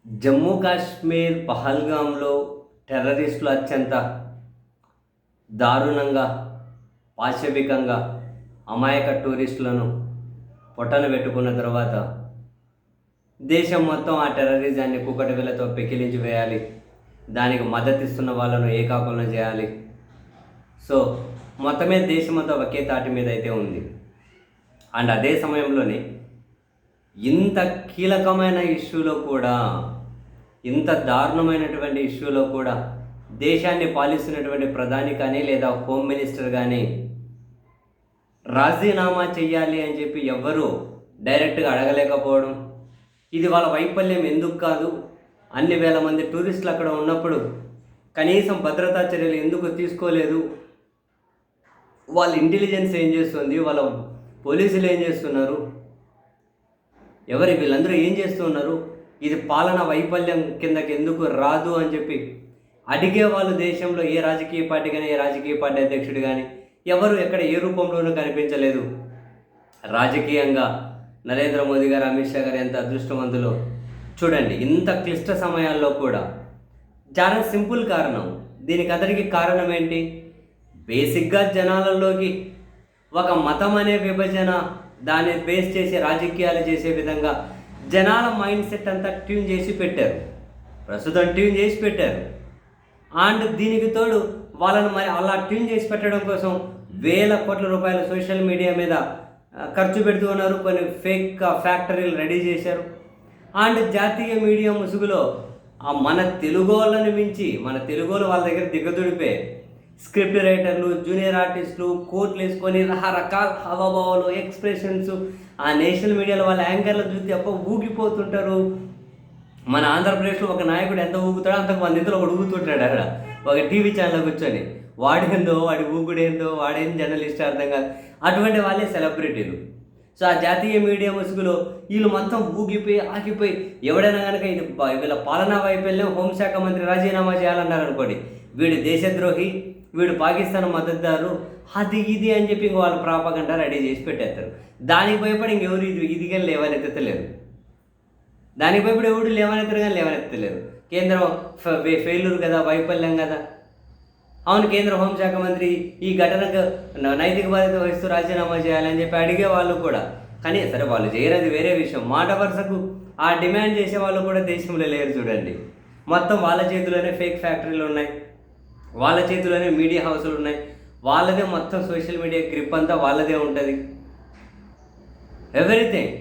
జమ్మూ కాశ్మీర్ పహల్గామ్లో టెర్రరిస్టులు అత్యంత దారుణంగా, పాశవికంగా అమాయక టూరిస్టులను పొట్టన పెట్టుకున్న తర్వాత దేశం మొత్తం ఆ టెర్రరిజాన్ని కుక్కటి వేలతో పెకిలించి వేయాలి. దానికి మద్దతిస్తున్న వాళ్ళను ఏకాకులను చేయాలి. సో మొత్తమే దేశమంతా ఒకే తాటి మీద అయితే ఉంది. అండ్ అదే సమయంలోనే ఇంత కీలకమైన ఇష్యూలో కూడా, ఇంత దారుణమైనటువంటి ఇష్యూలో కూడా దేశాన్ని పాలిస్తున్నటువంటి ప్రధాని కానీ లేదా హోమ్ మినిస్టర్ కానీ రాజీనామా చెయ్యాలి అని చెప్పి ఎవ్వరూ డైరెక్ట్గా అడగలేకపోవడం, ఇది వాళ్ళ వైఫల్యం ఎందుకు కాదు, అన్ని వేల మంది టూరిస్టులు అక్కడ ఉన్నప్పుడు కనీసం భద్రతా చర్యలు ఎందుకు తీసుకోలేదు, వాళ్ళ ఇంటెలిజెన్స్ ఏం చేస్తుంది, వాళ్ళ పోలీసులు ఏం చేస్తున్నారు, వీళ్ళందరూ ఏం చేస్తున్నారు, ఇది పాలన వైఫల్యం కిందకి ఎందుకు రాదు అని చెప్పి అడిగే వాళ్ళు దేశంలో ఏ రాజకీయ పార్టీ కానీ, ఏ రాజకీయ పార్టీ అధ్యక్షుడు కానీ ఎవరు ఎక్కడ ఏ రూపంలోనూ కనిపించలేదు. రాజకీయంగా నరేంద్ర మోదీ గారు, అమిత్ షా గారు ఎంత అదృష్టవంతులో చూడండి. ఇంత క్లిష్ట సమయాల్లో కూడా చాలా సింపుల్ కారణం, దీనికి అందరికీ కారణం ఏంటి, బేసిక్గా జనాలలోకి ఒక మతం అనే విభజన, దాన్ని బేస్ చేసి రాజకీయాలు చేసే విధంగా జనాల మైండ్ సెట్ అంతా ట్యూన్ చేసి పెట్టారు, ప్రస్తుతం ట్యూన్ చేసి పెట్టారు. అండ్ దీనికి తోడు వాళ్ళను మరి అలా ట్యూన్ చేసి పెట్టడం కోసం వేల కోట్ల రూపాయలు సోషల్ మీడియా మీద ఖర్చు పెడుతూ ఉన్నారు. కొన్ని ఫేక్ ఫ్యాక్టరీలు రెడీ చేశారు. అండ్ జాతీయ మీడియా ముసుగులో మన తెలుగు వాళ్ళని మించి, మన తెలుగు వాళ్ళ దగ్గర దిగదుడిపే స్క్రిప్ట్ రైటర్లు, జూనియర్ ఆర్టిస్టులు కోట్లు వేసుకొని రకరకాల హావభావాలు, ఎక్స్ప్రెషన్స్ ఆ నేషనల్ మీడియాలో వాళ్ళ యాంకర్లు చూస్తే ఊగిపోతుంటారు. మన ఆంధ్రప్రదేశ్లో ఒక నాయకుడు ఎంత ఊగుతాడో అంతకు మందిలో ఒకడు ఊగుతుంటాడు అక్కడ ఒక టీవీ ఛానల్ కూర్చొని. వాడేందో, వాడి ఊగుడేందో, వాడేం జర్నలిస్ట్ అర్థం కాదు. అటువంటి వాళ్ళే సెలబ్రిటీలు. సో ఆ జాతీయ మీడియా ముసుగులో వీళ్ళు మొత్తం ఊగిపోయి ఆగిపోయి, ఎవడైనా కనుక ఇది వీళ్ళ పాలనా వైఫల్యం, హోంశాఖ మంత్రి రాజీనామా చేయాలన్నారు అనుకోండి, వీడు దేశద్రోహి, వీడు పాకిస్తాన్ మద్దతుదారు, అది ఇది అని చెప్పి ఇంక వాళ్ళు ప్రాపగండా రెడీ చేసి పెట్టేస్తారు. దానికి భయపడి ఇంకెవరు ఇది కానీ లేవనెత్తలేరు. దానికి భయపడి ఎవడు లేవనెత్తరు కానీ లేవనెత్తలేరు. కేంద్రం ఫెయిల్యూర్ కదా, వైఫల్యం కదా. అవును, కేంద్ర హోంశాఖ మంత్రి ఈ ఘటనకు నైతిక బాధ్యత వహిస్తూ రాజీనామా చేయాలని చెప్పి అడిగే వాళ్ళు కూడా, కానీ సరే వాళ్ళు చేయరది వేరే విషయం. మాట వరుసకు ఆ డిమాండ్ చేసే వాళ్ళు కూడా దేశంలో లేరు. చూడండి, మొత్తం వాళ్ళ చేతిలోనే ఫేక్ ఫ్యాక్టరీలు ఉన్నాయి, వాళ్ళ చేతిలోనే మీడియా హౌస్లు ఉన్నాయి, వాళ్ళదే మొత్తం సోషల్ మీడియా గ్రిప్ అంతా వాళ్ళదే ఉంటుంది, ఎవ్రీథింగ్.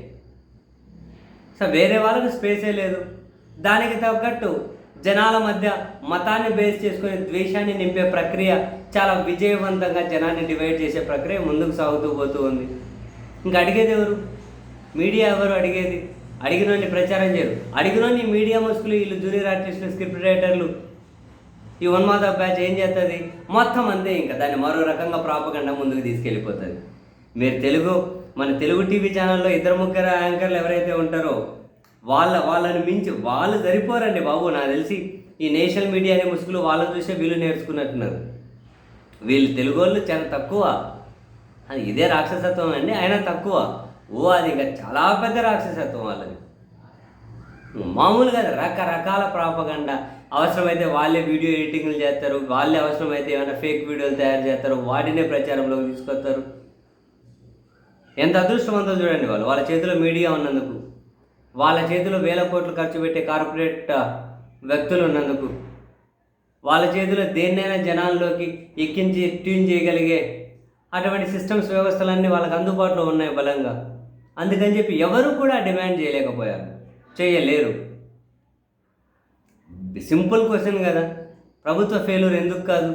సో వేరే వాళ్ళకు స్పేసే లేదు. దానికి తగ్గట్టు జనాల మధ్య మతాన్ని బేస్ చేసుకుని ద్వేషాన్ని నింపే ప్రక్రియ చాలా విజయవంతంగా జనాన్ని డివైడ్ చేసే ప్రక్రియ ముందుకు సాగుతూ పోతూ ఉంది. ఇంకా అడిగేది ఎవరు? మీడియా ఎవరు అడిగేది? అడిగినోని ప్రచారం చేయరు. అడిగినోని మీడియా ముసుగులు, వీళ్ళు జూనియర్ ఆర్టిస్టులు, స్క్రిప్ట్ రైటర్లు, ఈ ఉన్మాద బ్యాచ్ ఏం చేస్తుంది మొత్తం అంతే. ఇంకా దాన్ని మరో రకంగా ప్రాపగండా ముందుకు తీసుకెళ్ళిపోతుంది. మీరు మన తెలుగు టీవీ ఛానల్లో 2-3 యాంకర్లు ఎవరైతే ఉంటారో వాళ్ళని మించి వాళ్ళు సరిపోరండి బాబు. నాకు తెలిసి ఈ నేషనల్ మీడియా అనే ముసుగులు వాళ్ళని చూసే వీళ్ళు నేర్చుకున్నట్టున్నారు. వీళ్ళు తెలుగు వాళ్ళు చాలా తక్కువ. అది ఇదే రాక్షసత్వం అండి, అయినా తక్కువ. అది ఇంకా చాలా పెద్ద రాక్షసత్వం వాళ్ళది. మామూలుగా రకరకాల ప్రాపగండా, అవసరమైతే వాళ్ళే వీడియో ఎడిటింగ్లు చేస్తారు, వాళ్ళే అవసరమైతే ఏమైనా ఫేక్ వీడియోలు తయారు చేస్తారు, వాటినే ప్రచారంలోకి తీసుకొస్తారు. ఎంత అదృష్టవంతులు చూడండి వాళ్ళు. వాళ్ళ చేతిలో మీడియా ఉన్నందుకు, వాళ్ళ చేతిలో వేల కోట్లు ఖర్చు పెట్టే కార్పొరేట్ వ్యక్తులు ఉన్నందుకు, వాళ్ళ చేతిలో దేన్నైనా జనాల్లోకి ఎక్కించి ట్యూన్ చేయగలిగే అటువంటి సిస్టమ్స్, వ్యవస్థలన్నీ వాళ్ళకి అందుబాటులో ఉన్నాయి బలంగా. అందుకని చెప్పి ఎవరు కూడా డిమాండ్ చేయలేకపోయారు, చేయలేరు. సింపుల్ క్వశ్చన్ కదా, ప్రభుత్వ ఫెయిల్యూర్ ఎందుకు కాదు?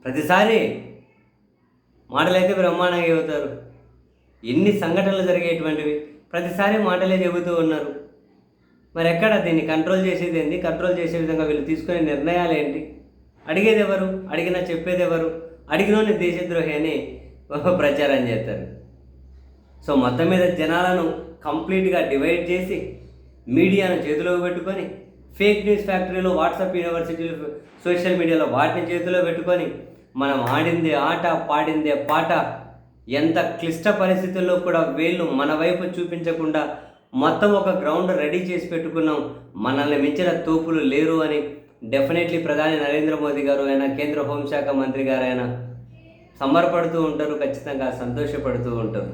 ప్రతిసారి మాటలైతే బ్రహ్మాండంగా చెబుతారు. ఎన్ని సంఘటనలు జరిగేటువంటివి, ప్రతిసారి మాటలే చెబుతూ ఉన్నారు. మరి ఎక్కడ దీన్ని కంట్రోల్ చేసేది ఏంటి? కంట్రోల్ చేసే విధంగా వీళ్ళు తీసుకునే నిర్ణయాలు ఏంటి? అడిగేది ఎవరు? అడిగినా చెప్పేది ఎవరు? అడిగినోని దేశద్రోహి అని ప్రచారం చేస్తారు. సో మొత్తం మీద జనాలను కంప్లీట్గా డివైడ్ చేసి మీడియాను చేతిలో పెట్టుకొని, ఫేక్ న్యూస్ ఫ్యాక్టరీలో, వాట్సాప్ యూనివర్సిటీలు, సోషల్ మీడియాలో వాటిని చేతిలో పెట్టుకొని, మనం ఆడిందే ఆట, పాడిందే పాట, ఎంత క్లిష్ట పరిస్థితుల్లో కూడా వీళ్ళు మన వైపు చూపించకుండా మొత్తం ఒక గ్రౌండ్ రెడీ చేసి పెట్టుకున్నాం, మనల్ని మించిన తోపులు లేరు అని డెఫినెట్లీ ప్రధాని నరేంద్ర మోదీ గారు అయినా కేంద్ర హోంశాఖ మంత్రి గారైనా సంబరపడుతూ ఉంటారు, ఖచ్చితంగా సంతోషపడుతూ ఉంటారు.